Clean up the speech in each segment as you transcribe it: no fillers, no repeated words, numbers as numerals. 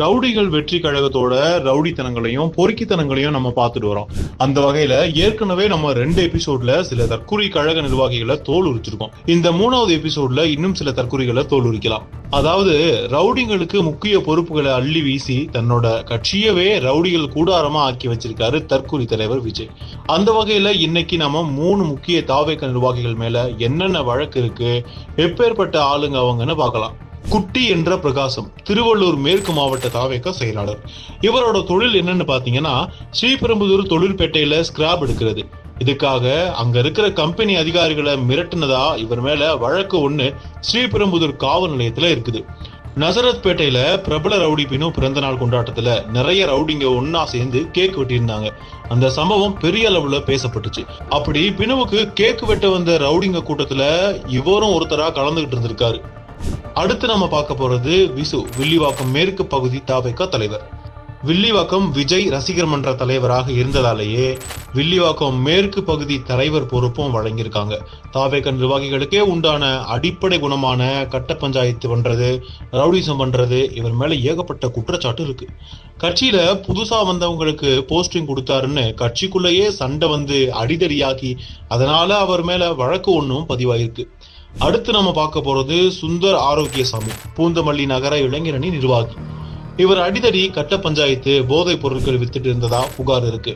ரவுடிகள் வெற்றி கழகத்தோட ரவுடித்தனங்களையும் பொறுக்கித்தனங்களையும் நம்ம பார்த்துட்டு வரோம். அந்த வகையில ஏற்கனவே நம்ம 2 எபிசோட்ல சில தற்குறி கழக நிர்வாகிகளை தோல் உரிச்சிருக்கோம். இந்த 3வது எபிசோட்ல இன்னும் சில தற்குறிகளை தோல் உரிக்கலாம். அதாவது ரவுடிங்களுக்கு முக்கிய பொறுப்புகளை அள்ளி வீசி தன்னோட கட்சியவே ரவுடிகள் கூடாரமா ஆக்கி வச்சிருக்காரு தற்குறி தலைவர் விஜய். அந்த வகையில இன்னைக்கு நம்ம 3 முக்கிய தாவேக நிர்வாகிகள் மேல என்னென்ன வழக்கு இருக்கு, எப்பேற்பட்ட ஆளுங்க அவங்கன்னு பார்க்கலாம். குட்டி என்ற பிரகாசம் திருவள்ளூர் மேற்கு மாவட்ட தாவேக செயலாளர். இவரோட தொழில் என்னன்னு பாத்தீங்கன்னா ஸ்ரீபெரும்புதூர் தொழிற்பேட்டையில ஸ்கிராப் எடுக்கிறது. இதுக்காக அங்க இருக்கிற கம்பெனி அதிகாரிகளை மிரட்டினதா இவர் மேல வழக்கு ஒண்ணு ஸ்ரீபெரும்புதூர் காவல் நிலையத்துல இருக்குது. நசரத் பேட்டையில பிரபல ரவுடி பினு பிறந்த நாள் கொண்டாட்டத்துல நிறைய ரவுடிங்க ஒன்னா சேர்ந்து கேக் வெட்டியிருந்தாங்க. அந்த சம்பவம் பெரிய அளவுல பேசப்பட்டுச்சு. அப்படி பினுவுக்கு கேக் வெட்ட வந்த ரவுடிங்க கூட்டத்துல இவரும் ஒருத்தரா கலந்துகிட்டு இருந்திருக்காரு. அடுத்து நம்ம பார்க்க போறது விசு, வில்லிவாக்கம் மேற்கு பகுதி தாவேக தலைவர். வில்லிவாக்கம் விஜய் ரசிகர் மன்ற தலைவராக இருந்ததாலேயே வில்லிவாக்கம் மேற்கு பகுதி தலைவர் பொறுப்பும் வழங்கியிருக்காங்க. தாவேக நிர்வாகிகளுக்கே உண்டான அடிப்படை குணமான கட்ட பஞ்சாயத்து பண்றது, ரவுடிசம் பண்றது, இவர் மேல ஏகப்பட்ட குற்றச்சாட்டு இருக்கு. கட்சியில புதுசா வந்தவங்களுக்கு போஸ்டிங் கொடுத்தாருன்னு கட்சிக்குள்ளேயே சண்டை வந்து அடிதடியாகி அதனால அவர் மேல வழக்கு ஒன்றும் பதிவாயிருக்கு. அடுத்து நம்ம பார்க்க போறது சுந்தர் ஆரோக்கியசாமி, பூந்தமல்லி நகர இளைஞரணி நிர்வாகி. இவர் அடிதடி, கட்ட பஞ்சாயத்து, போதைப் பொருட்கள் வித்துட்டு இருந்ததா புகார் இருக்கு.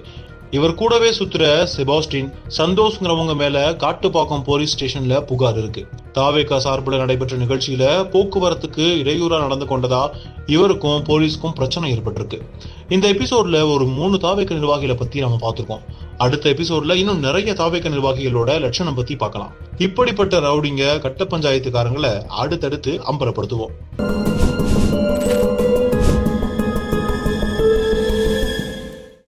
இவர் கூடவே சுத்துற செபாஸ்டின், சந்தோஷ்ங்கிறவங்க மேல காட்டுப்பாக்கம் போலீஸ் ஸ்டேஷன்ல புகார் இருக்கு. தாவேகா சார்பில் நடைபெற்ற நிகழ்ச்சியில போக்குவரத்துக்கு இடையூறா நடந்து கொண்டதா இவருக்கும் போலீஸ்க்கும் பிரச்சனை ஏற்பட்டிருக்கு. இந்த எபிசோட்ல ஒரு 3 தாவேக நிர்வாகிகளை பத்தி நம்ம பார்த்திருக்கோம். அடுத்த எபிசோட்ல இன்னும் நிறைய தாவேக நிர்வாகிகளோட லட்சணம் பத்தி பார்க்கலாம். இப்படிப்பட்ட ரவுடிங்க, கட்ட பஞ்சாயத்துக்காரங்களை அடுத்தடுத்து அம்பலப்படுத்துவோம்.